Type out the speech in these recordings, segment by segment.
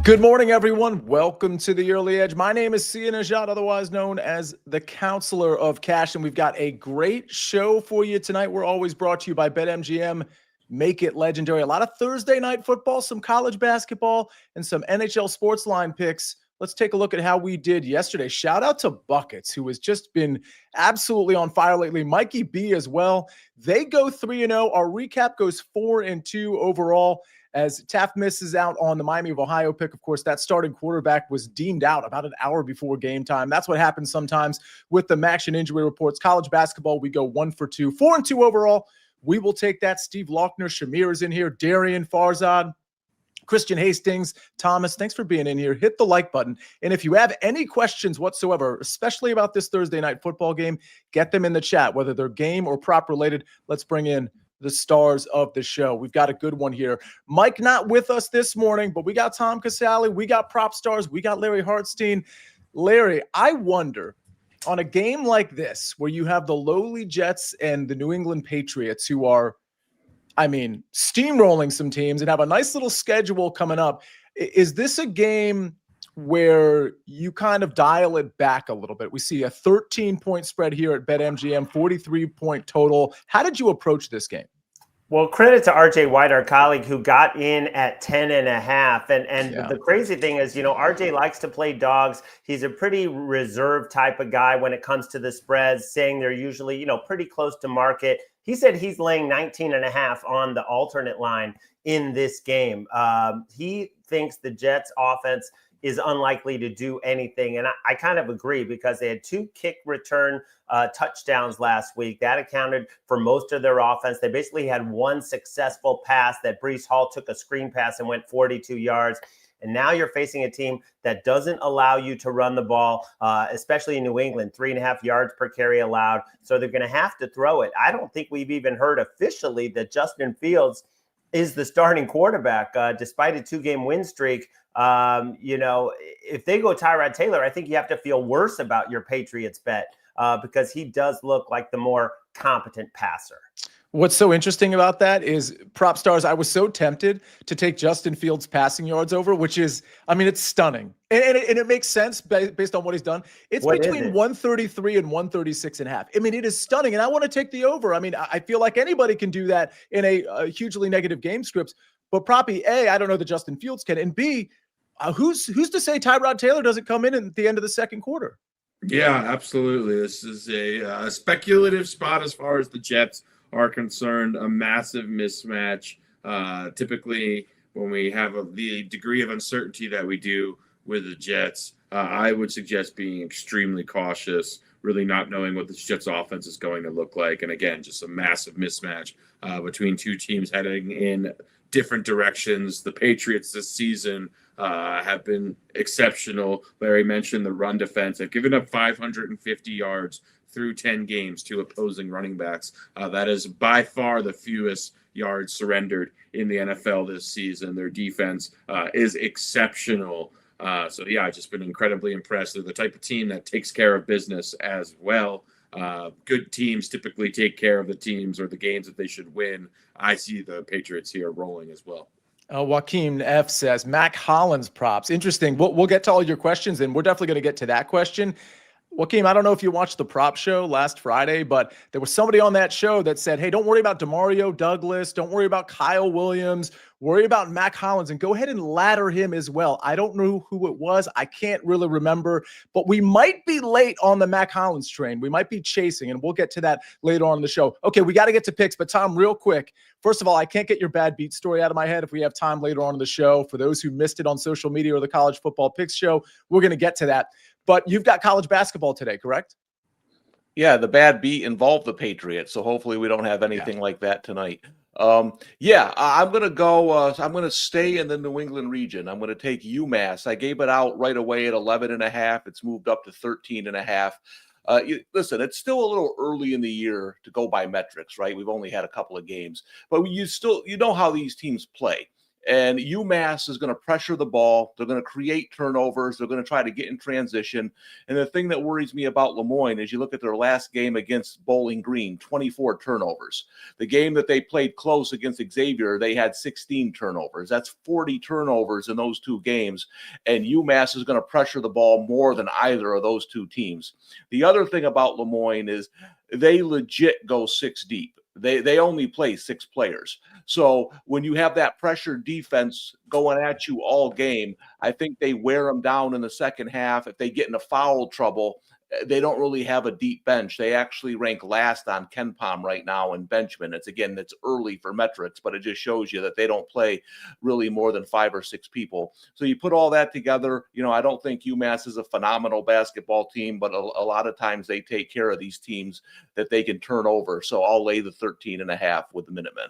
Good morning, everyone. Welcome to the Early Edge. My name is Sia Nejad, otherwise known as the Counselor of Cash, and we've got a great show for you tonight. We're always brought to you by BetMGM. Make it legendary. A lot of Thursday night football, some college basketball, and some NHL SportsLine picks. Let's take a look at how we did yesterday. Shout out to Buckets, who has just been absolutely on fire lately. Mikey B as well. They go 3-0. Our recap goes 4-2 overall, as Taft misses out on the Miami of Ohio pick. Of course, that starting quarterback was deemed out about an hour before game time. That's what happens sometimes with the match and injury reports. College basketball, we go 1-2, 4-2 overall. We will take that. Steve Lochner, Shamir is in here, Darian, Farzad, Christian Hastings, Thomas, thanks for being in here. Hit the like button. And if you have any questions whatsoever, especially about this Thursday night football game, get them in the chat, whether they're game or prop related. Let's bring in the stars of the show. We've got a good one here. Mike not with us this morning, but we got Tom Casale, we got PropStarz, we got Larry Hartstein. Larry, I wonder, on a game like this, where you have the lowly Jets and the New England Patriots, who are, steamrolling some teams and have a nice little schedule coming up, is this a game where you kind of dial it back a little bit? We see a 13-point spread here at BetMGM, 43-point total. How did you approach this game? Well, credit to RJ White, our colleague, who got in at 10.5. And the crazy thing is, RJ likes to play dogs. He's a pretty reserved type of guy when it comes to the spreads, saying they're usually, pretty close to market. He said he's laying 19.5 on the alternate line in this game. He thinks the Jets offense is unlikely to do anything. And I kind of agree, because they had 2 kick return touchdowns last week. That accounted for most of their offense. They basically had 1 successful pass that Breece Hall took a screen pass and went 42 yards. And now you're facing a team that doesn't allow you to run the ball, especially in New England, 3.5 yards per carry allowed. So they're going to have to throw it. I don't think we've even heard officially that Justin Fields is the starting quarterback, despite a 2-game win streak. If they go Tyrod Taylor, I think you have to feel worse about your Patriots bet, because he does look like the more competent passer. What's so interesting about that is, PropStarz, I was so tempted to take Justin Fields' passing yards over, which is, it's stunning. And it makes sense based on what he's done. It's between 133 and 136.5. It is stunning. And I want to take the over. I feel like anybody can do that in a hugely negative game scripts. But Proppy, A, I don't know that Justin Fields can. And B, who's to say Tyrod Taylor doesn't come in at the end of the second quarter? Yeah, absolutely. This is a speculative spot as far as the Jets are concerned, a massive mismatch. Typically, when we have the degree of uncertainty that we do with the Jets, I would suggest being extremely cautious, really not knowing what this Jets offense is going to look like. And again, just a massive mismatch between 2 teams heading in different directions. The Patriots this season have been exceptional. Larry mentioned the run defense. They've given up 550 yards through 10 games to opposing running backs. That is by far the fewest yards surrendered in the NFL this season. Their defense is exceptional. I've just been incredibly impressed. They're the type of team that takes care of business as well. Good teams typically take care of the teams or the games that they should win. I see the Patriots here rolling as well. Joaquin F says, Mac Hollins props. Interesting. We'll get to all your questions, and we're definitely going to get to that question. Joaquin, I don't know if you watched the prop show last Friday, but there was somebody on that show that said, hey, don't worry about DeMario Douglas. Don't worry about Kyle Williams. Worry about Mac Hollins and go ahead and ladder him as well. I don't know who it was. I can't really remember, but we might be late on the Mac Hollins train. We might be chasing, and we'll get to that later on in the show. Okay, we got to get to picks, but Tom, real quick. First of all, I can't get your bad beat story out of my head. If we have time later on in the show, for those who missed it on social media or the College Football Picks show, we're going to get to that. But you've got college basketball today, correct? Yeah, the bad beat involved the Patriots, so hopefully we don't have anything like that tonight. I'm going to go. I'm going to stay in the New England region. I'm going to take UMass. I gave it out right away at 11.5. It's moved up to 13.5. Listen, it's still a little early in the year to go by metrics, right? We've only had a couple of games, but you know how these teams play. And UMass is going to pressure the ball. They're going to create turnovers. They're going to try to get in transition. And the thing that worries me about Lemoyne is you look at their last game against Bowling Green, 24 turnovers. The game that they played close against Xavier, they had 16 turnovers. That's 40 turnovers in those two games. And UMass is going to pressure the ball more than either of those two teams. The other thing about Lemoyne is they legit go 6 deep. They only play 6 players. So when you have that pressure defense going at you all game, I think they wear them down in the second half. If they get into foul trouble, they don't really have a deep bench. They actually rank last on KenPom right now in bench minutes. Again, it's early for metrics, but it just shows you that they don't play really more than 5 or 6 people. So you put all that together, I don't think UMass is a phenomenal basketball team, but a lot of times they take care of these teams that they can turn over. So I'll lay the 13.5 with the Minutemen.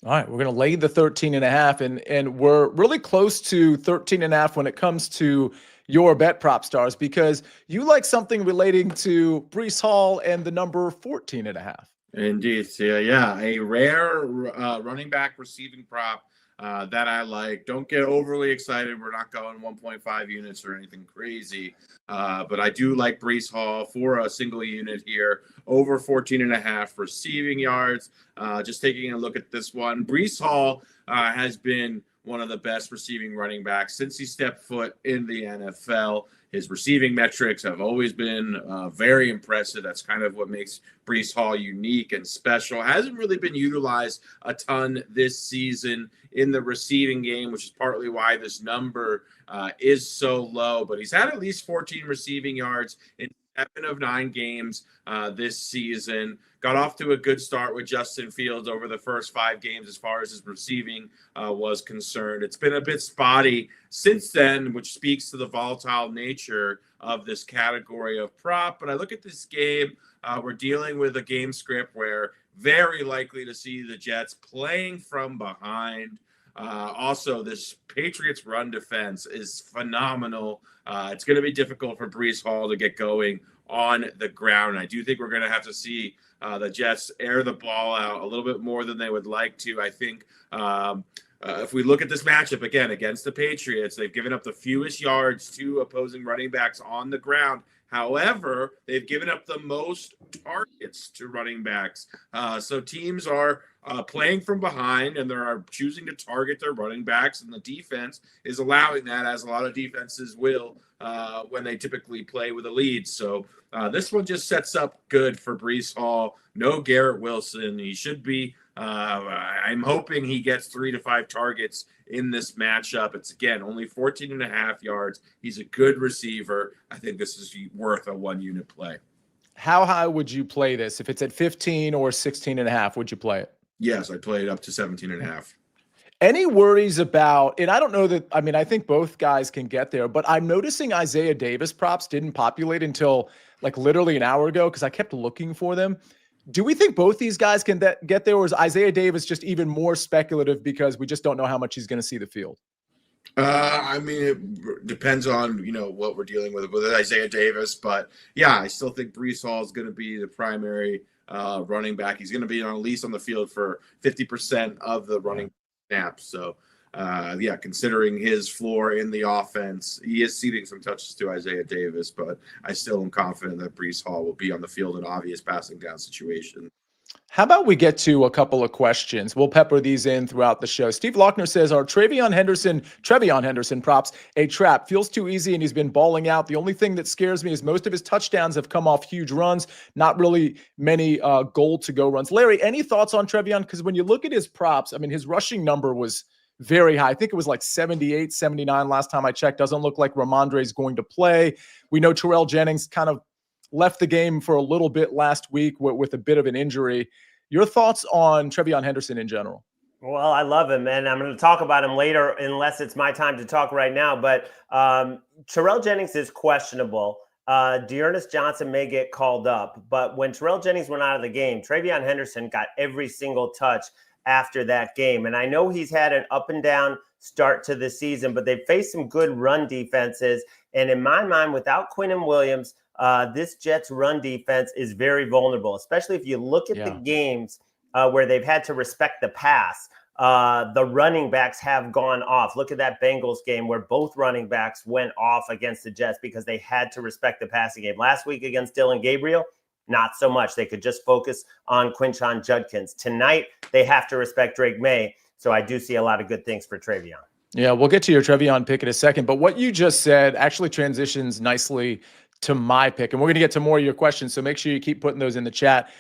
All right, we're going to lay the 13.5, and we're really close to 13.5 when it comes to your bet PropStarz, because you like something relating to Breece Hall and the number 14.5. Indeed. Yeah. A rare running back receiving prop that I like. Don't get overly excited. We're not going 1.5 units or anything crazy. But I do like Breece Hall for a single unit here, over 14.5 receiving yards. Just taking a look at this one. Breece Hall has been one of the best receiving running backs since he stepped foot in the NFL. His receiving metrics have always been very impressive. That's kind of what makes Breece Hall unique and special. Hasn't really been utilized a ton this season in the receiving game, which is partly why this number is so low. But he's had at least 14 receiving yards in 7 of 9 games this season. Got off to a good start with Justin Fields over the first 5 games as far as his receiving was concerned. It's been a bit spotty since then, which speaks to the volatile nature of this category of prop. But I look at this game, we're dealing with a game script where very likely to see the Jets playing from behind. Also, this Patriots run defense is phenomenal. It's going to be difficult for Breece Hall to get going on the ground. I do think we're going to have to see the Jets air the ball out a little bit more than they would like to. I think if we look at this matchup again against the Patriots, they've given up the fewest yards to opposing running backs on the ground. However, they've given up the most targets to running backs. So teams are playing from behind, and they're choosing to target their running backs, and the defense is allowing that, as a lot of defenses will when they typically play with a lead. So this one just sets up good for Breece Hall. No Garrett Wilson. He should be I'm hoping he gets 3 to 5 targets in this matchup. It's, again, only 14.5 yards. He's a good receiver. I think this is worth a 1-unit play. How high would you play this? If it's at 15 or 16.5, would you play it? Yes, I played up to 17.5. Any worries about, and I don't know that, I think both guys can get there, but I'm noticing Isaiah Davis props didn't populate until like literally an hour ago because I kept looking for them. Do we think both these guys can get there, or is Isaiah Davis just even more speculative because we just don't know how much he's going to see the field? It depends on, what we're dealing with Isaiah Davis. But, yeah, I still think Breece Hall is going to be the primary running back. He's going to be at least on the field for 50% of the running snaps. So, considering his floor in the offense, he is ceding some touches to Isaiah Davis, but I still am confident that Breece Hall will be on the field in obvious passing down situations. How about we get to a couple of questions? We'll pepper these in throughout the show. Steve Lochner says, are Trevion Henderson props a trap? Feels too easy, and he's been balling out. The only thing that scares me is most of his touchdowns have come off huge runs, not really many goal-to-go runs. Larry, any thoughts on Trevion? Because when you look at his props, his rushing number was very high. I think it was like 78, 79 last time I checked. Doesn't look like Ramondre is going to play. We know Terrell Jennings kind of left the game for a little bit last week with a bit of an injury. Your thoughts on Trevion Henderson in general? Well, I love him, and I'm going to talk about him later unless it's my time to talk right now. But Terrell Jennings is questionable. Dearness Johnson may get called up. But when Terrell Jennings went out of the game, Trevion Henderson got every single touch after that game. And I know he's had an up and down start to the season, but they've faced some good run defenses. And in my mind, without Quinnen Williams, this Jets run defense is very vulnerable, especially if you look at the games where they've had to respect the pass. the running backs have gone off. Look at that Bengals game where both running backs went off against the Jets because they had to respect the passing game. Last week against Dylan Gabriel, not so much. They could just focus on Quinshon Judkins. Tonight, they have to respect Drake May. So I do see a lot of good things for Trevion. Yeah, we'll get to your Trevion pick in a second. But what you just said actually transitions nicely to my pick. And we're going to get to more of your questions. So make sure you keep putting those in the chat.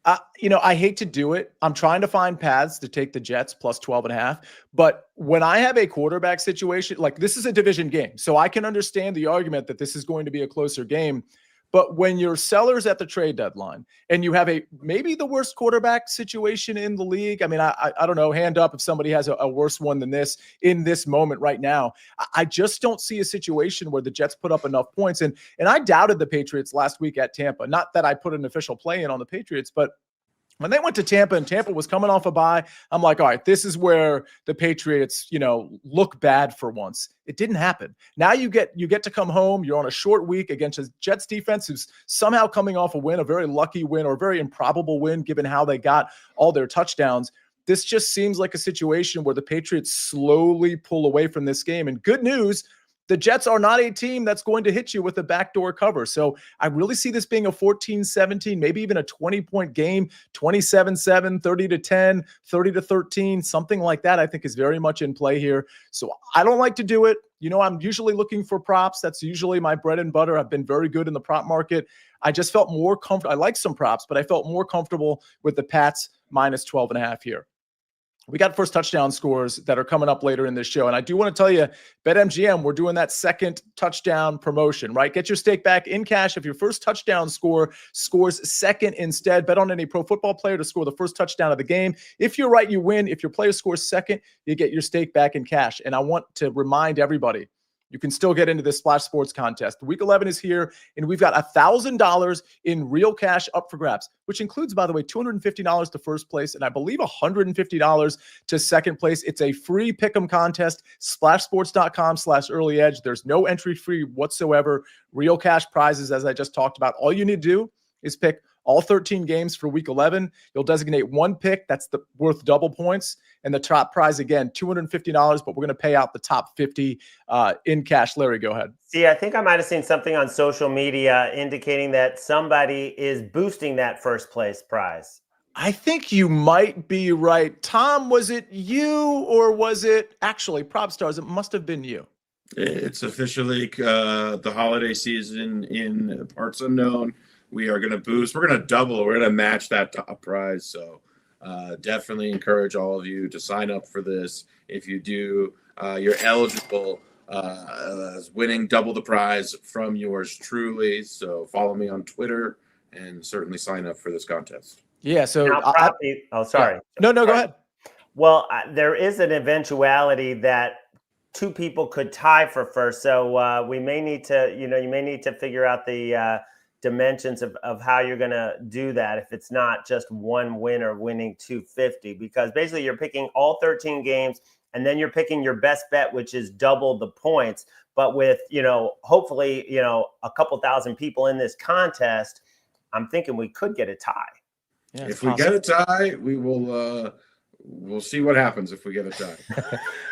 I hate to do it. I'm trying to find paths to take the Jets plus 12.5. But when I have a quarterback situation, like this is a division game. So I can understand the argument that this is going to be a closer game. But when you're sellers at the trade deadline and you have maybe the worst quarterback situation in the league, I mean, I don't know, hand up if somebody has a worse one than this in this moment right now. I just don't see a situation where the Jets put up enough points. And I doubted the Patriots last week at Tampa. Not that I put an official play in on the Patriots, but when they went to Tampa and Tampa was coming off a bye, I'm like, all right, this is where the Patriots, look bad for once. It didn't happen. Now you get to come home. You're on a short week against a Jets defense who's somehow coming off a win, a very lucky win or a very improbable win given how they got all their touchdowns. This just seems like a situation where the Patriots slowly pull away from this game. And good news, the Jets are not a team that's going to hit you with a backdoor cover. So I really see this being a 14-17, maybe even a 20-point game, 27-7, 30-10, 30-13, something like that I think is very much in play here. So I don't like to do it. I'm usually looking for props. That's usually my bread and butter. I've been very good in the prop market. I just felt more comfortable. I like some props, but I felt more comfortable with the Pats minus 12.5 here. We got first touchdown scores that are coming up later in this show. And I do want to tell you, BetMGM, we're doing that second touchdown promotion, right? Get your stake back in cash if your first touchdown score scores second instead. Bet on any pro football player to score the first touchdown of the game. If you're right, you win. If your player scores second, you get your stake back in cash. And I want to remind everybody, you can still get into this Splash Sports contest. Week 11 is here, and we've got $1,000 in real cash up for grabs, which includes, by the way, $250 to first place, and I believe $150 to second place. It's a free pick'em contest, splashsports.com/early edge. There's no entry fee whatsoever. Real cash prizes, as I just talked about. All you need to do is pick all 13 games for week 11. You'll designate one pick that's worth double points. And the top prize, again, $250, but we're going to pay out the top 50 in cash. Larry, go ahead. See, I think I might have seen something on social media indicating that somebody is boosting that first place prize. I think you might be right. Tom, was it you or was it actually PropStarz? It must have been you. It's officially the holiday season in parts unknown. We are going to boost. We're going to double. We're going to match that top prize. So definitely encourage all of you to sign up for this. If you do, you're eligible as winning double the prize from yours truly. So follow me on Twitter and certainly sign up for this contest. Yeah. So sorry. Yeah. No, go ahead. Well, there is an eventuality that two people could tie for first. So we may need to, you may need to figure out the dimensions of how you're going to do that if it's not just one winner winning $250, because basically you're picking all 13 games and then you're picking your best bet, which is double the points. But with, hopefully, a couple thousand people in this contest, I'm thinking we could get a tie. Yeah, if we get a tie, we will we'll see what happens if we get a tie.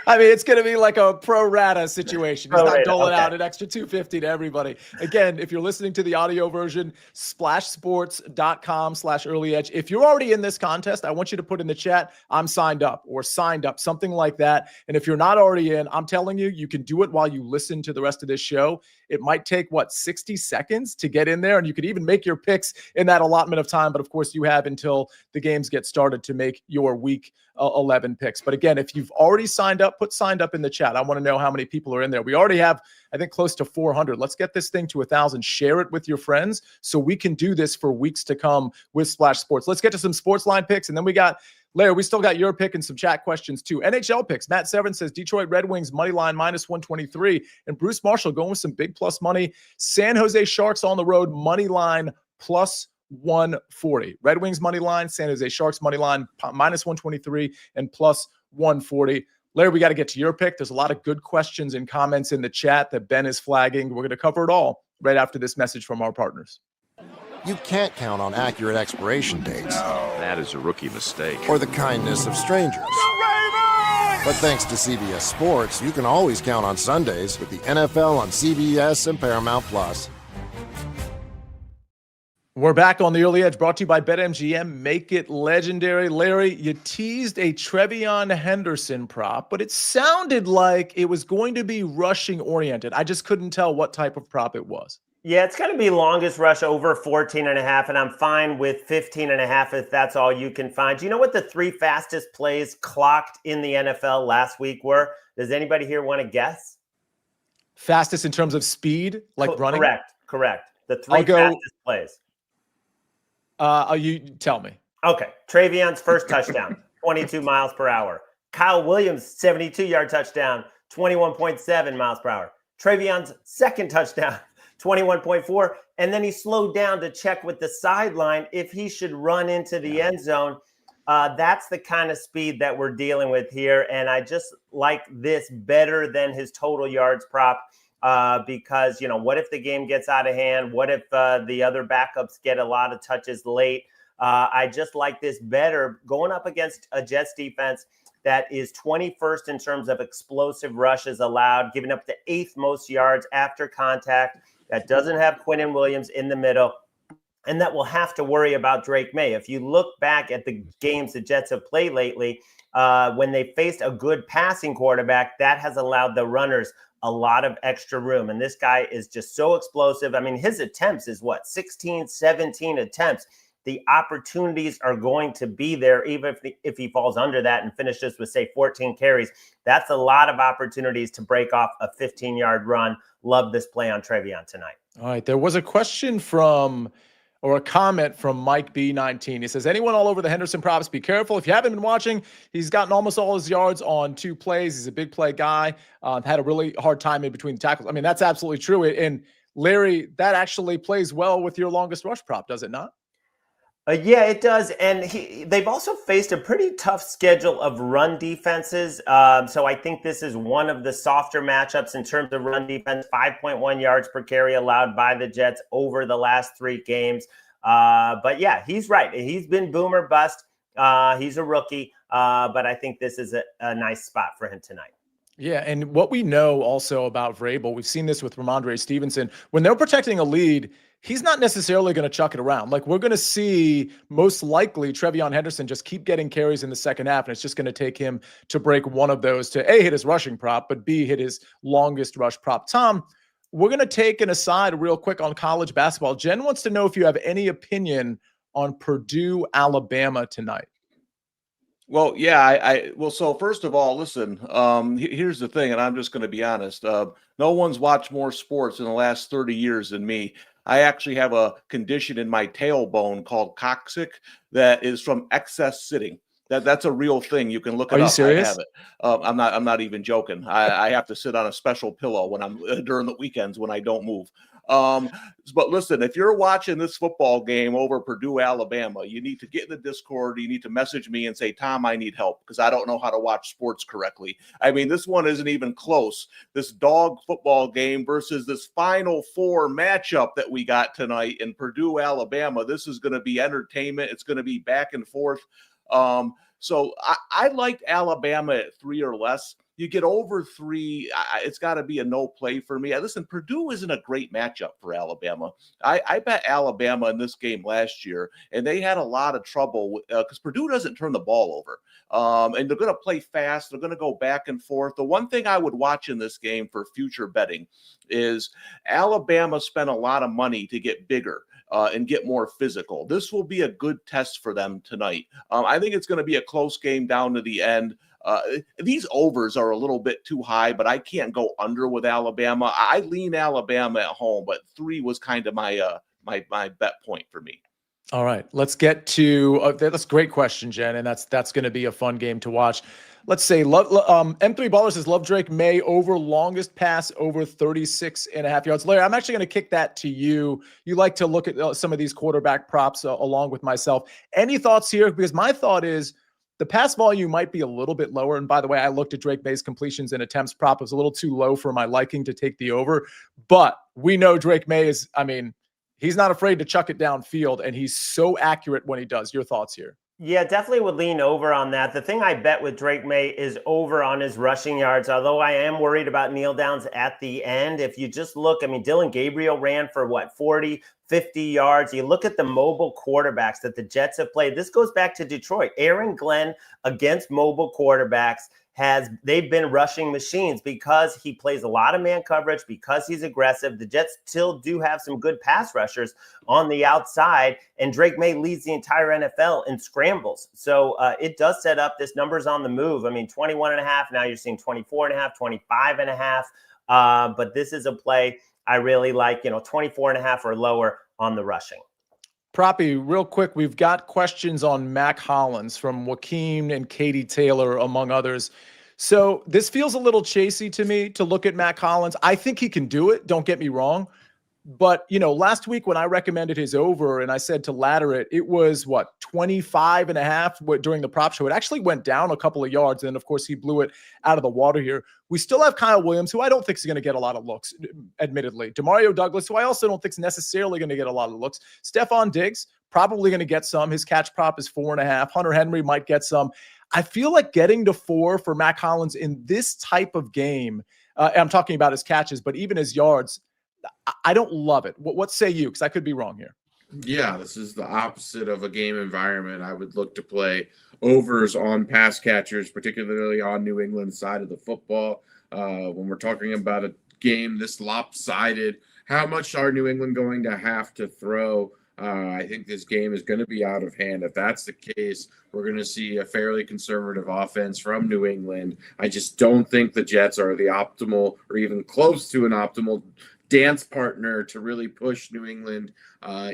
I mean, it's going to be like a pro rata situation. He's not doling out an extra $250 to everybody. Again, if you're listening to the audio version, splashsports.com/early edge. If you're already in this contest, I want you to put in the chat, I'm signed up or signed up, something like that. And if you're not already in, I'm telling you, you can do it while you listen to the rest of this show. It might take, 60 seconds to get in there. And you could even make your picks in that allotment of time. But of course, you have until the games get started to make your week 11 picks. But again, if you've already signed up, put signed up in the chat. I want to know how many people are in there. We already have, I think, close to 400. Let's get this thing to 1,000. Share it with your friends so we can do this for weeks to come with Splash Sports. Let's get to some SportsLine picks. And then we got, Larry, we still got your pick and some chat questions too. NHL picks. Matt Severin says Detroit Red Wings money line -123. And Bruce Marshall going with some big plus money. San Jose Sharks on the road money line +140. Red Wings money line, San Jose Sharks money line -123 and +140. Larry, we got to get to your pick. There's a lot of good questions and comments in the chat that Ben is flagging. We're going to cover it all right after this message from our partners. You can't count on accurate expiration dates. That is a rookie mistake. Or the kindness of strangers. The But thanks to CBS Sports, you can always count on Sundays with the NFL on CBS and Paramount Plus. We're back on the Early Edge, brought to you by BetMGM. Make it legendary. Larry, you teased a Trevion Henderson prop, but it sounded like it was going to be rushing oriented. I just couldn't tell what type of prop it was. Yeah, it's going to be longest rush over 14.5, and I'm fine with 15.5 if that's all you can find. Do you know what the 3 fastest plays clocked in the NFL last week were? Does anybody here want to guess? Fastest in terms of speed, like running? Correct. The 3 fastest plays. You tell me. Okay. Trevion's first touchdown, 22 miles per hour. Kyle Williams' 72-yard touchdown, 21.7 miles per hour. Trevion's second touchdown, 21.4. And then he slowed down to check with the sideline if he should run into the end zone. That's the kind of speed that we're dealing with here. And I just like this better than his total yards prop. Because, what if the game gets out of hand? What if the other backups get a lot of touches late? I just like this better going up against a Jets defense that is 21st in terms of explosive rushes allowed, giving up the 8th most yards after contact, that doesn't have Quinnen Williams in the middle, and that will have to worry about Drake May. If you look back at the games the Jets have played lately, when they faced a good passing quarterback, that has allowed the runners a lot of extra room. And this guy is just so explosive. I mean, his attempts is 16, 17 attempts. The opportunities are going to be there, even if he falls under that and finishes with, say, 14 carries. That's a lot of opportunities to break off a 15-yard run. Love this play on Trevion tonight. All right. There was a question or a comment from Mike B19. He says, anyone all over the Henderson props, be careful. If you haven't been watching, he's gotten almost all his yards on 2 plays. He's a big play guy. Had a really hard time in between tackles. I mean, that's absolutely true. And Larry, that actually plays well with your longest rush prop, does it not? Yeah, it does. And they've also faced a pretty tough schedule of run defenses. So I think this is one of the softer matchups in terms of run defense. 5.1 yards per carry allowed by the Jets over the last 3 games. But yeah, he's right. He's been boomer bust. He's a rookie. But I think this is a nice spot for him tonight. Yeah, and what we know also about Vrabel, we've seen this with Ramondre Stevenson. When they're protecting a lead, he's not necessarily going to chuck it around. Like, we're going to see most likely Trevion Henderson just keep getting carries in the second half, and it's just going to take him to break one of those to A, hit his rushing prop, but B, hit his longest rush prop. Tom, we're going to take an aside real quick on college basketball. Jen wants to know if you have any opinion on Purdue-Alabama tonight. Well, yeah, well, so first of all, listen, here's the thing, and I'm just going to be honest. No one's watched more sports in the last 30 years than me. I actually have a condition in my tailbone called coccyx that is from excess sitting. That's a real thing. You can look it up. Are you serious? I have it. I'm not even joking. I have to sit on a special pillow when I'm during the weekends when I don't move. But listen, if you're watching this football game over Purdue-Alabama, you need to get in the Discord. You need to message me and say, Tom, I need help because I don't know how to watch sports correctly. I mean, this one isn't even close. This dog football game versus this Final Four matchup that we got tonight in Purdue-Alabama. This is going to be entertainment. It's going to be back and forth. So I liked Alabama at 3 or less. You get over 3, it's got to be a no play for me. Listen, Purdue isn't a great matchup for Alabama. I bet Alabama in this game last year, and they had a lot of trouble because Purdue doesn't turn the ball over. And they're going to play fast. They're going to go back and forth. The one thing I would watch in this game for future betting is Alabama spent a lot of money to get bigger. And get more physical. This will be a good test for them tonight. I think it's going to be a close game down to the end. These overs are a little bit too high, but I can't go under with Alabama. I lean Alabama at home, but 3 was kind of my my bet point for me. All right, let's get to that's a great question, Jen, and that's going to be a fun game to watch. Let's say M3 Baller says love Drake May over longest pass over 36.5 yards. Larry, I'm actually going to kick that to you. You like to look at some of these quarterback props along with myself. Any thoughts here? Because my thought is the pass volume might be a little bit lower. And by the way, I looked at Drake May's completions and attempts prop. It was a little too low for my liking to take the over. But we know Drake May is, I mean, he's not afraid to chuck it downfield, and he's so accurate when he does. Your thoughts here? Yeah, definitely would lean over on that. The thing I bet with Drake May is over on his rushing yards, although I am worried about kneel downs at the end. If you just look, I mean, Dylan Gabriel ran for what, 40, 50 yards. You look at the mobile quarterbacks that the Jets have played. This goes back to Detroit. Aaron Glenn against mobile quarterbacks they've been rushing machines because he plays a lot of man coverage, because he's aggressive. The Jets still do have some good pass rushers on the outside, and Drake May leads the entire NFL in scrambles. So it does set up, this number's on the move. I mean, 21.5, now you're seeing 24.5, 25.5. But this is a play I really like, 24.5 or lower on the rushing. Proppy, real quick, we've got questions on Mac Hollins from Joaquin and Katie Taylor, among others. So this feels a little chasey to me to look at Mac Hollins. I think he can do it. Don't get me wrong. But, last week when I recommended his over and I said to ladder it, it was 25.5 during the prop show. It actually went down a couple of yards. And of course, he blew it out of the water here. We still have Kyle Williams, who I don't think is going to get a lot of looks, admittedly. Demario Douglas, who I also don't think is necessarily going to get a lot of looks. Stephon Diggs, probably going to get some. His catch prop is 4.5. Hunter Henry might get some. I feel like getting to 4 for Mac Hollins in this type of game, I'm talking about his catches, but even his yards, I don't love it. What say you? Because I could be wrong here. Yeah, this is the opposite of a game environment. I would look to play overs on pass catchers, particularly on New England's side of the football. When we're talking about a game this lopsided, how much are New England going to have to throw? I think this game is going to be out of hand. If that's the case, we're going to see a fairly conservative offense from New England. I just don't think the Jets are the optimal or even close to an optimal dance partner to really push New England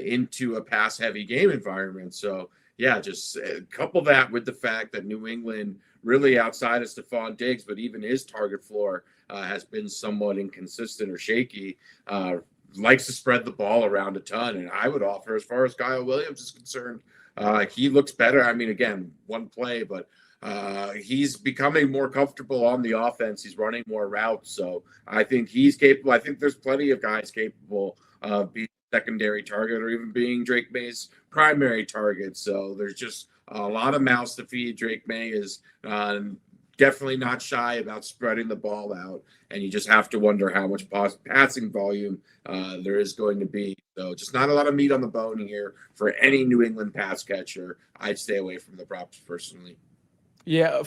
into a pass-heavy game environment. So, yeah, just couple that with the fact that New England, really outside of Stephon Diggs, but even his target floor has been somewhat inconsistent or shaky, likes to spread the ball around a ton. And I would offer, as far as Kyle Williams is concerned, he looks better. I mean, again, one play, but he's becoming more comfortable on the offense. He's running more routes. So I think he's capable. I think there's plenty of guys capable of being secondary target or even being Drake May's primary target. So there's just a lot of mouths to feed. Drake May is definitely not shy about spreading the ball out. And you just have to wonder how much passing volume there is going to be. So just not a lot of meat on the bone here for any New England pass catcher. I'd stay away from the props personally. Yeah,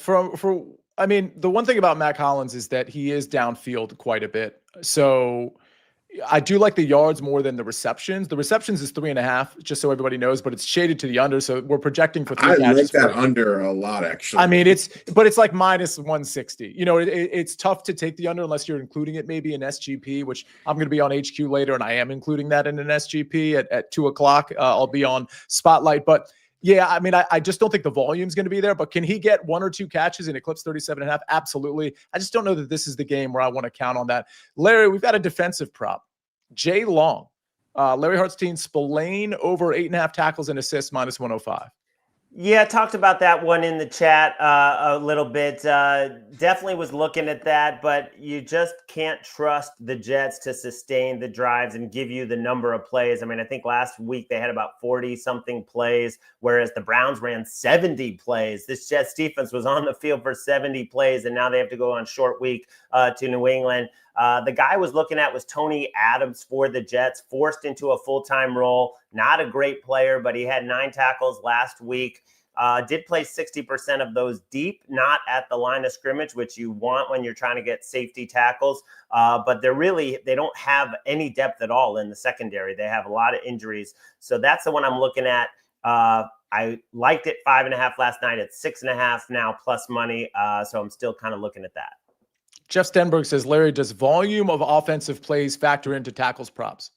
I mean, the one thing about Mac Hollins is that he is downfield quite a bit. So I do like the yards more than the receptions. The receptions is 3.5, just so everybody knows, but it's shaded to the under. So we're projecting for 3 I catches. like that under a lot, actually. I mean, it's like minus 160. It's tough to take the under unless you're including it maybe in SGP, which I'm going to be on HQ later, and I am including that in an SGP at 2:00. I'll be on Spotlight, but yeah, I mean, I just don't think the volume is going to be there, but can he get 1 or 2 catches and eclipse 37.5? Absolutely. I just don't know that this is the game where I want to count on that. Larry, we've got a defensive prop. Jay Long, Larry Hartstein, Spillane over 8.5 tackles and assists minus 105. Yeah, talked about that one in the chat a little bit. Definitely was looking at that, but you just can't trust the Jets to sustain the drives and give you the number of plays. I mean, I think last week they had about 40-something plays, whereas the Browns ran 70 plays. This Jets defense was on the field for 70 plays, and now they have to go on short week to New England. The guy I was looking at was Tony Adams for the Jets, forced into a full-time role. Not a great player, but he had 9 tackles last week. Did play 60% of those deep, not at the line of scrimmage, which you want when you're trying to get safety tackles. But they don't have any depth at all in the secondary. They have a lot of injuries. So that's the one I'm looking at. I liked it 5.5 last night. It's 6.5 now plus money. So I'm still kind of looking at that. Jeff Stenberg says, Larry, does volume of offensive plays factor into tackles props?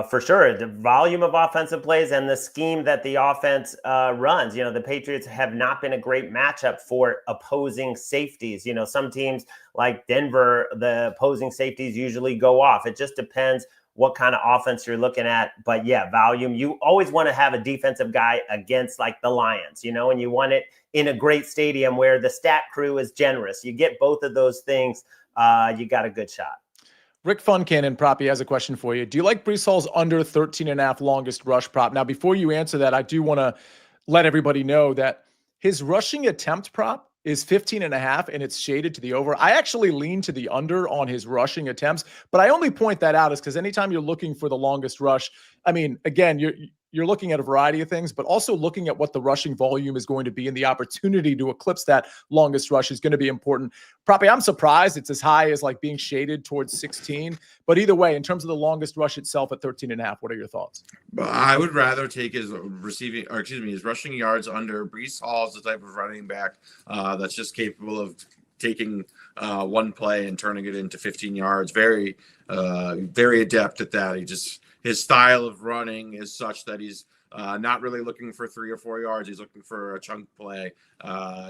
For sure. The volume of offensive plays and the scheme that the offense runs. The Patriots have not been a great matchup for opposing safeties. Some teams like Denver, the opposing safeties usually go off. It just depends what kind of offense you're looking at. But yeah, volume. You always want to have a defensive guy against like the Lions, and you want it in a great stadium where the stat crew is generous. You get both of those things, you got a good shot. Rick Funcannon, Proppy, has a question for you. Do you like Breece Hall's under 13.5 longest rush prop? Now, before you answer that, I do want to let everybody know that his rushing attempt prop is 15.5, and it's shaded to the over. I actually lean to the under on his rushing attempts, but I only point that out is because anytime you're looking for the longest rush, I mean, again, you're looking at a variety of things, but also looking at what the rushing volume is going to be, and the opportunity to eclipse that longest rush is going to be important. Probably, I'm surprised it's as high as like being shaded towards 16, but either way, in terms of the longest rush itself at 13.5, what are your thoughts? I would rather take his his rushing yards under. Breece Hall is the type of running back that's just capable of taking one play and turning it into 15 yards. Very adept at that. His style of running is such that he's not really looking for 3 or 4 yards. He's looking for a chunk play.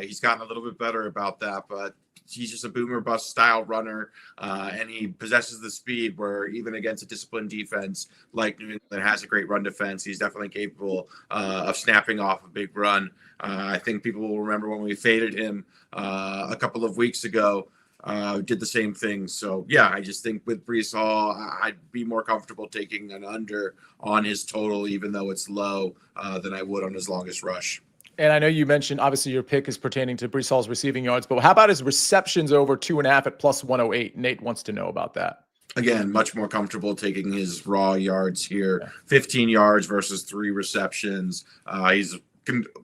He's gotten a little bit better about that, but he's just a boomer bust style runner, and he possesses the speed where even against a disciplined defense like New England has a great run defense, he's definitely capable of snapping off a big run. I think people will remember when we faded him a couple of weeks ago, did the same thing. So yeah, I just think with Breece Hall, I'd be more comfortable taking an under on his total, even though it's low, than I would on his longest rush. And I know you mentioned, obviously, your pick is pertaining to Breece Hall's receiving yards, but how about his receptions over 2.5 at plus 108? Nate wants to know about that. Again, much more comfortable taking his raw yards here. 15 yards versus 3 receptions. He's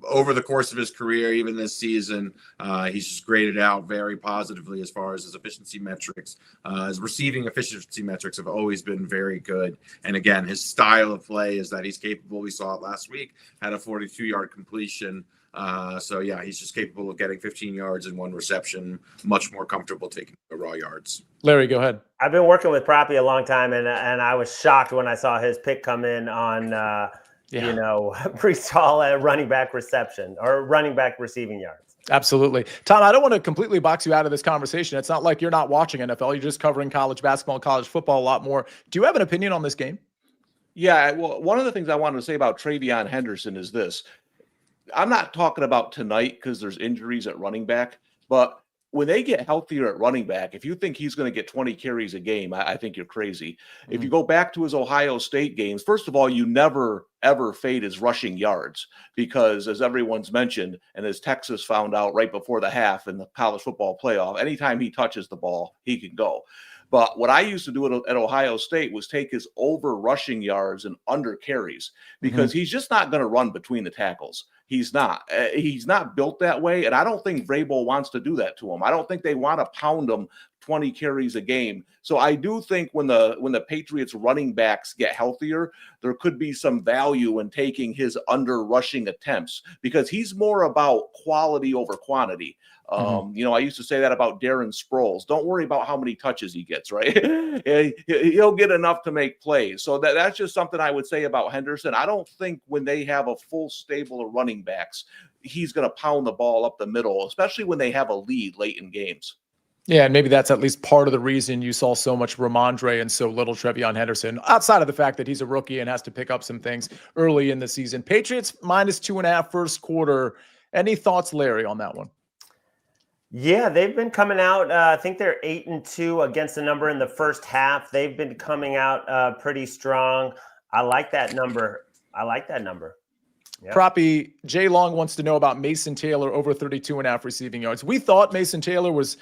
over the course of his career, even this season, he's just graded out very positively as far as his efficiency metrics. His receiving efficiency metrics have always been very good. And again, his style of play is that he's capable. We saw it last week, had a 42-yard completion. So yeah, he's just capable of getting 15 yards in 1 reception, much more comfortable taking the raw yards. Larry, go ahead. I've been working with Proppy a long time, and I was shocked when I saw his pick come in on Breece Hall at running back reception or running back receiving yards. Absolutely. Tom, I don't want to completely box you out of this conversation. It's not like you're not watching NFL. You're just covering college basketball and college football a lot more. Do you have an opinion on this game? Yeah, well, one of the things I wanted to say about Travion Henderson is this. I'm not talking about tonight because there's injuries at running back, but when they get healthier at running back, if you think he's going to get 20 carries a game, I think you're crazy. Mm-hmm. If you go back to his Ohio State games, first of all, you never, ever fade his rushing yards because, as everyone's mentioned, and as Texas found out right before the half in the college football playoff, anytime he touches the ball, he can go. But what I used to do at Ohio State was take his over rushing yards and under carries because he's just not going to run between the tackles. He's not built that way. And I don't think Vrabel wants to do that to him. I don't think they want to pound him 20 carries a game. So I do think when the Patriots running backs get healthier, there could be some value in taking his under rushing attempts because he's more about quality over quantity. I used to say that about Darren Sproles. Don't worry about how many touches he gets, right? He'll get enough to make plays. So that's just something I would say about Henderson. I don't think when they have a full stable of running backs, he's going to pound the ball up the middle, especially when they have a lead late in games. Yeah, and maybe that's at least part of the reason you saw so much Ramondre and so little Travion Henderson, outside of the fact that he's a rookie and has to pick up some things early in the season. Patriots minus 2.5 first quarter. Any thoughts, Larry, on that one? Yeah, they've been coming out. I think they're 8-2 against the number in the first half. They've been coming out pretty strong. I like that number. Yep. Proppy, Jay Long wants to know about Mason Taylor over 32.5 receiving yards. We thought Mason Taylor was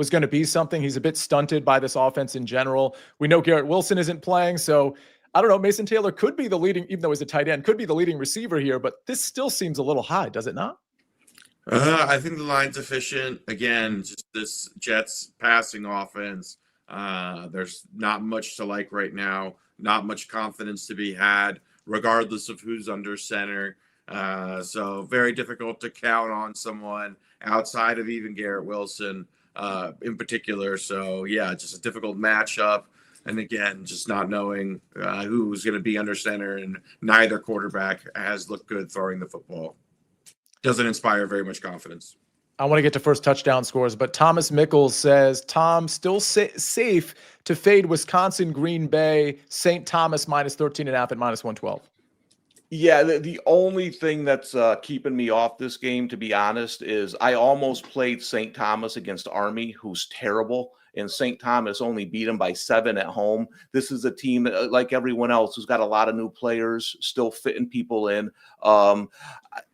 going to be something. He's a bit stunted by this offense in general. We know Garrett Wilson isn't playing, so I don't know. Mason Taylor could be the leading, even though he's a tight end, could be the leading receiver here, but this still seems a little high, does it not? I think the line's efficient. Again, just this Jets passing offense. There's not much to like right now. Not much confidence to be had, regardless of who's under center. So very difficult to count on someone outside of even Garrett Wilson in particular. So, yeah, just a difficult matchup. And, again, just not knowing who's going to be under center, and neither quarterback has looked good throwing the football. Doesn't inspire very much confidence. I want to get to first touchdown scores, but Thomas Mickles says, Tom, still safe to fade Wisconsin, Green Bay, St. Thomas minus 13.5 at minus 112. Yeah, the only thing that's keeping me off this game, to be honest, is I almost played St. Thomas against Army, who's terrible. and St. Thomas only beat them by 7 at home. This is a team that, like everyone else, who's got a lot of new players, still fitting people in.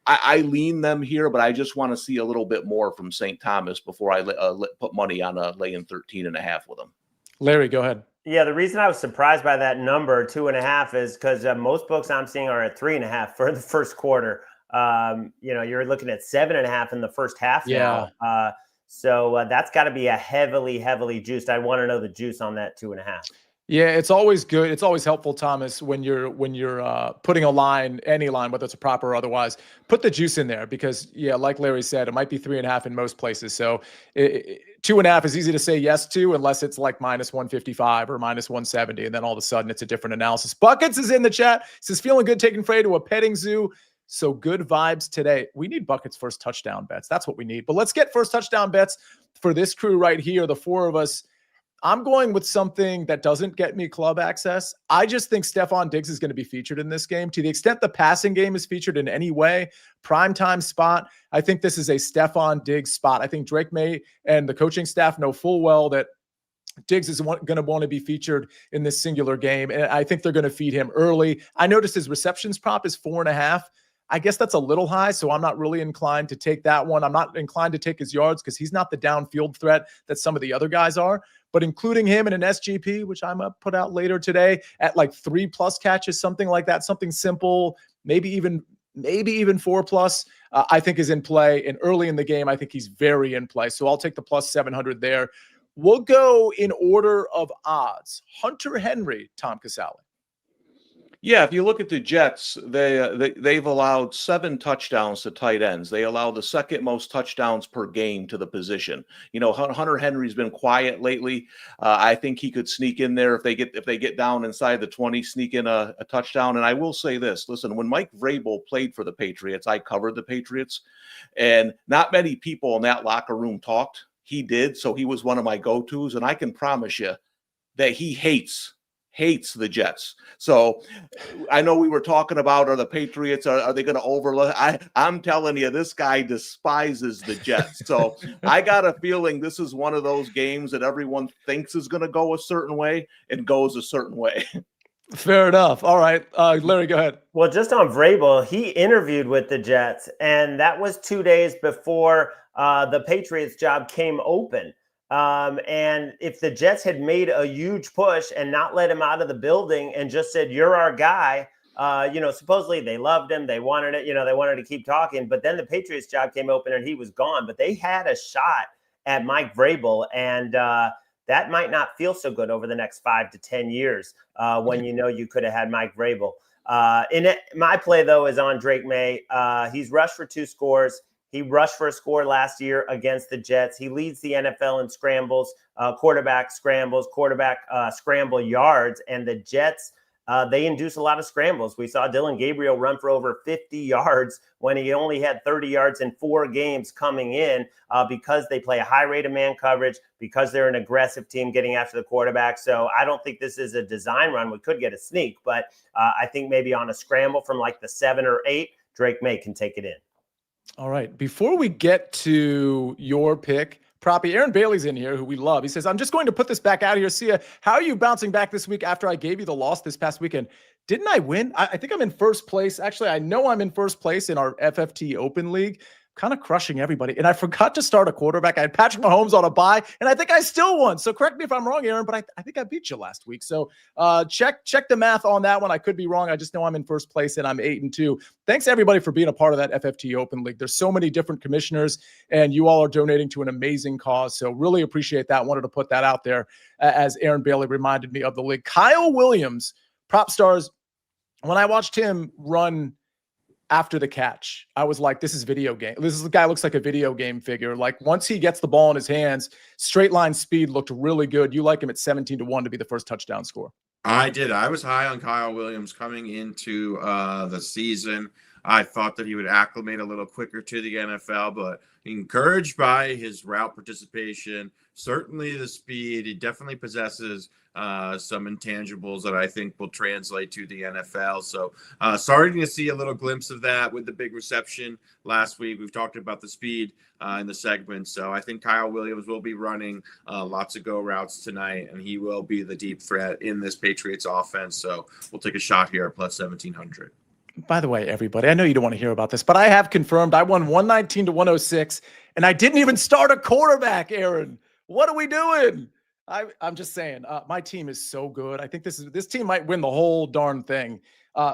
I lean them here, but I just want to see a little bit more from St. Thomas before I put money on laying 13.5 with them. Larry, go ahead. Yeah, the reason I was surprised by that number, 2.5, is because most books I'm seeing are at 3.5 for the first quarter. You're looking at 7.5 in the first half now. So that's got to be a heavily juiced. I want to know the juice on that 2.5. Yeah, it's always good. It's always helpful, Thomas, when you're putting a line, any line, whether it's a prop or otherwise, put the juice in there because, yeah, like Larry said, it might be 3.5 in most places. So 2.5 is easy to say yes to unless it's like -155 or -170, and then all of a sudden it's a different analysis. Buckets is in the chat. Says feeling good taking Frey to a petting zoo. So good vibes today. We need Buckets first touchdown bets. That's what we need. But let's get first touchdown bets for this crew right here, the four of us. I'm going with something that doesn't get me club access. I just think Stephon Diggs is going to be featured in this game. To the extent the passing game is featured in any way, primetime spot, I think this is a Stephon Diggs spot. I think Drake May and the coaching staff know full well that Diggs is going to want to be featured in this singular game, and I think they're going to feed him early. I noticed his receptions prop is 4.5. I guess that's a little high, so I'm not really inclined to take that one. I'm not inclined to take his yards because he's not the downfield threat that some of the other guys are. But including him in an SGP, which I'm going to put out later today at like 3+ catches, something like that, something simple, maybe even 4+, I think is in play. And early in the game, I think he's very in play. So I'll take the +700 there. We'll go in order of odds. Hunter Henry, Tom Casale. Yeah, if you look at the Jets, they've allowed 7 touchdowns to tight ends. They allow the second most touchdowns per game to the position. You know, Hunter Henry's been quiet lately. I think he could sneak in there if they get down inside the 20, sneak in a touchdown. And I will say this: listen, when Mike Vrabel played for the Patriots, I covered the Patriots, and not many people in that locker room talked. He did, so he was one of my go-tos, and I can promise you that he hates the Jets. So I know we were talking about, are the Patriots, are they going to overlook? I'm telling you, this guy despises the Jets. So I got a feeling this is one of those games that everyone thinks is going to go a certain way and goes a certain way. Fair enough. All right. Larry, go ahead. Well, just on Vrabel, he interviewed with the Jets, and that was 2 days before the Patriots job came open. And if the Jets had made a huge push and not let him out of the building and just said, "You're our guy," supposedly they loved him. They wanted it, they wanted to keep talking, but then the Patriots job came open and he was gone, but they had a shot at Mike Vrabel. And, that might not feel so good over the next 5 to 10 years when you could have had Mike Vrabel. My play, though, is on Drake May. He's rushed for 2 scores. He rushed for a score last year against the Jets. He leads the NFL in scrambles, quarterback scramble yards, and the Jets, they induce a lot of scrambles. We saw Dylan Gabriel run for over 50 yards when he only had 30 yards in 4 games coming in because they play a high rate of man coverage, because they're an aggressive team getting after the quarterback. So I don't think this is a design run. We could get a sneak, but I think maybe on a scramble from like the 7 or 8, Drake May can take it in. All right. Before we get to your pick, Proppy, Aaron Bailey's in here, who we love. He says, I'm just going to put this back out here. Sia, how are you bouncing back this week after I gave you the loss this past weekend? Didn't I win? I think I'm in first place. Actually, I know I'm in first place in our FFT Open League. Kind of crushing everybody. And I forgot to start a quarterback. I had Patrick Mahomes on a bye, and I think I still won. So correct me if I'm wrong, Aaron, but I think I beat you last week. So check the math on that one. I could be wrong. I just know I'm in first place, and I'm 8-2. Thanks, everybody, for being a part of that FFT Open League. There's so many different commissioners, and you all are donating to an amazing cause. So really appreciate that. Wanted to put that out there as Aaron Bailey reminded me of the league. Kyle Williams, PropStarz, when I watched him run after the catch, I was like, this is video game. This guy looks like a video game figure. Like once he gets the ball in his hands, straight line speed looked really good. You like him at 17-1 to be the first touchdown score. I did. I was high on Kyle Williams coming into the season. I thought that he would acclimate a little quicker to the NFL, but encouraged by his route participation, certainly the speed. He definitely possesses some intangibles that I think will translate to the NFL. So starting to see a little glimpse of that with the big reception last week. We've talked about the speed in the segment. So I think Kyle Williams will be running lots of go routes tonight, and he will be the deep threat in this Patriots offense. So we'll take a shot here at plus 1,700. By the way, everybody, I know you don't want to hear about this, but I have confirmed I won 119 to 106, and I didn't even start a quarterback, Aaron. What are we doing? I'm just saying, my team is so good. I think this team might win the whole darn thing.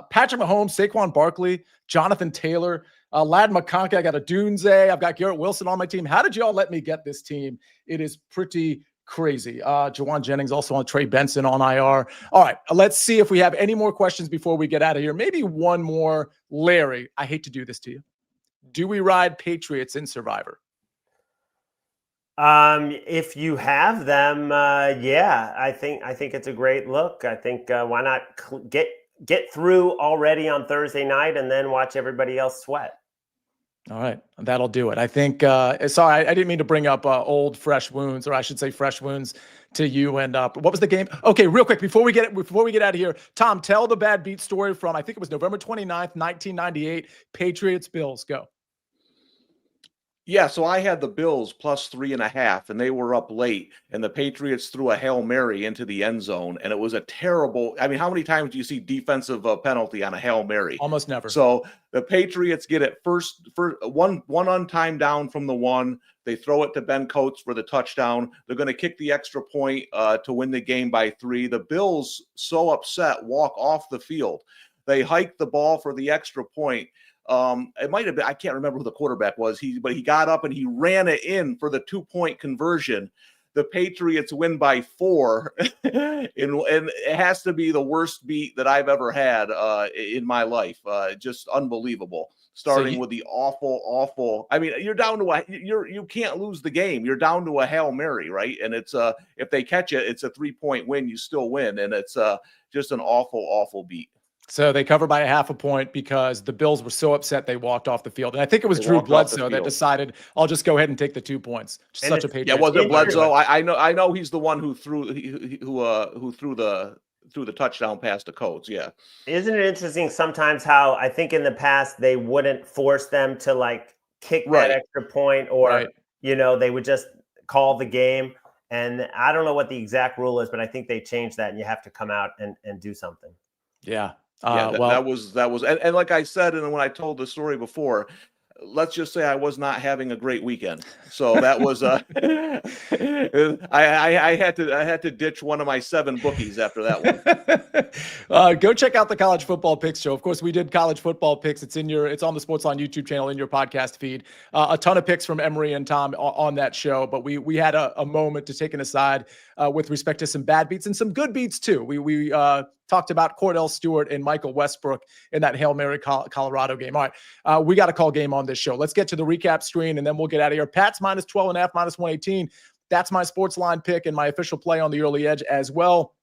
Patrick Mahomes, Saquon Barkley, Jonathan Taylor, Lad McConkey. I got a Dunze. I've got Garrett Wilson on my team. How did y'all let me get this team? It is pretty crazy. Jawan Jennings also on, Trey Benson on IR. All right, let's see if we have any more questions before we get out of here. Maybe one more. Larry, I hate to do this to you. Do we ride Patriots in Survivor? If you have them, yeah, I think it's a great look. I think why not get through already on Thursday night and then watch everybody else sweat. All right, that'll do it. I think. Sorry, I didn't mean to bring up old fresh wounds, or I should say fresh wounds to you. And what was the game? Okay, real quick before we get out of here, Tom, tell the bad beat story from I think it was November 29th, 1998. Patriots Bills, go. Yeah, so I had the Bills plus 3.5, and they were up late, and the Patriots threw a Hail Mary into the end zone, and it was a terrible. I mean, how many times do you see defensive penalty on a Hail Mary? Almost never. So the Patriots get it first one on time down from the one. They throw it to Ben Coates for the touchdown. They're going to kick the extra point to win the game by 3. The Bills, so upset, walk off the field. They hike the ball for the extra point. It might have been, I can't remember who the quarterback was. But he got up and he ran it in for the 2-point conversion. The Patriots win by 4. and it has to be the worst beat that I've ever had in my life. Just unbelievable. Starting with the awful. I mean, you're down to you can't lose the game. You're down to a Hail Mary, right? And it's if they catch it, it's a 3-point win. You still win, and it's just an awful beat. So they covered by 0.5 point because the Bills were so upset they walked off the field. And I think it was Drew Bledsoe that decided, I'll just go ahead and take the 2 points. Such a Patriot. Yeah, was it Bledsoe? I know he's the one who threw the touchdown pass to Coates. Yeah. Isn't it interesting sometimes how I think in the past they wouldn't force them to like kick that extra point, or they would just call the game. And I don't know what the exact rule is, but I think they changed that, and you have to come out and do something. Yeah. That was, and like I said, and when I told the story before, let's just say I was not having a great weekend. So that was I had to ditch one of my 7 bookies after that one. Go check out the College Football Picks show. Of course, we did College Football Picks. It's on the SportsLine YouTube channel, in your podcast feed. A ton of picks from Emery and Tom on that show, but we had a moment to take an aside with respect to some bad beats and some good beats too. We talked about Cordell Stewart and Michael Westbrook in that Hail Mary Colorado game. All right, we got a call game on this show. Let's get to the recap screen, and then we'll get out of here. Pats minus 12.5, minus 118. That's my SportsLine pick and my official play on the early edge as well.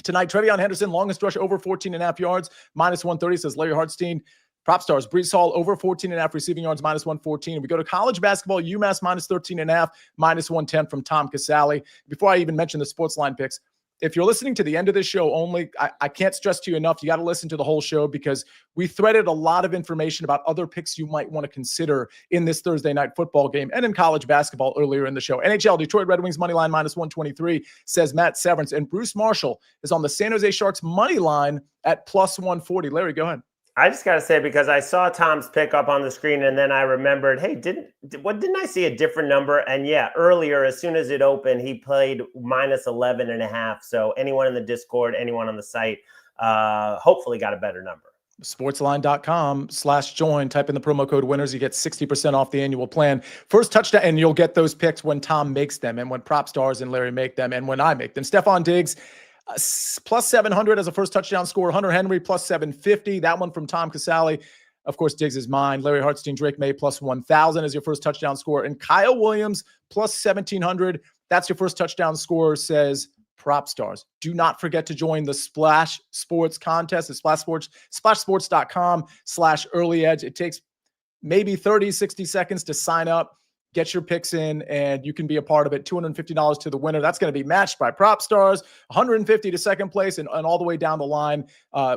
Tonight, Trevion Henderson, longest rush over 14.5 yards, minus 130, says Larry Hartstein. PropStarz, Breece Hall over 14.5 receiving yards, minus 114. We go to college basketball, UMass minus 13.5, minus 110 from Tom Casale. Before I even mention the SportsLine picks, if you're listening to the end of this show only, I can't stress to you enough, you got to listen to the whole show, because we threaded a lot of information about other picks you might want to consider in this Thursday night football game and in college basketball earlier in the show. NHL, Detroit Red Wings money line minus 123, says Matt Severance. And Bruce Marshall is on the San Jose Sharks money line at plus 140. Larry, go ahead. I just got to say, because I saw Tom's pick up on the screen, and then I remembered, hey, didn't I see a different number? And yeah, earlier, as soon as it opened, he played minus 11.5. So anyone in the Discord, anyone on the site, hopefully got a better number. Sportsline.com/join. Type in the promo code winners. You get 60% off the annual plan. First touchdown, and you'll get those picks when Tom makes them, and when PropStarz and Larry make them, and when I make them. Stephon Diggs, plus 700 as a first touchdown score. Hunter Henry plus 750. That one from Tom Casale. Of course, Diggs is mine. Larry Hartstein, Drake May plus 1,000 as your first touchdown score. And Kyle Williams plus 1,700. That's your first touchdown score, says PropStarz. Do not forget to join the Splash Sports contest at splashsports.com/early edge. It takes maybe 30, 60 seconds to sign up. Get your picks in, and you can be a part of it. $250 to the winner. That's going to be matched by PropStarz. $150 to second place, and all the way down the line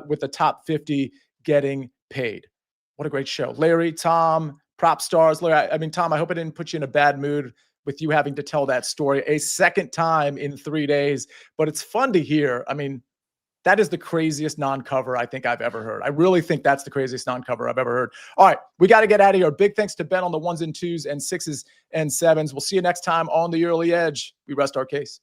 with the top 50 getting paid. What a great show. Larry, Tom, PropStarz. Larry, I mean, Tom, I hope I didn't put you in a bad mood with you having to tell that story a second time in 3 days, but it's fun to hear. I mean, that is the craziest non-cover I think I've ever heard. I really think that's the craziest non-cover I've ever heard. All right, we got to get out of here. Big thanks to Ben on the 1s and 2s and 6s and 7s. We'll see you next time on The Early Edge. We rest our case.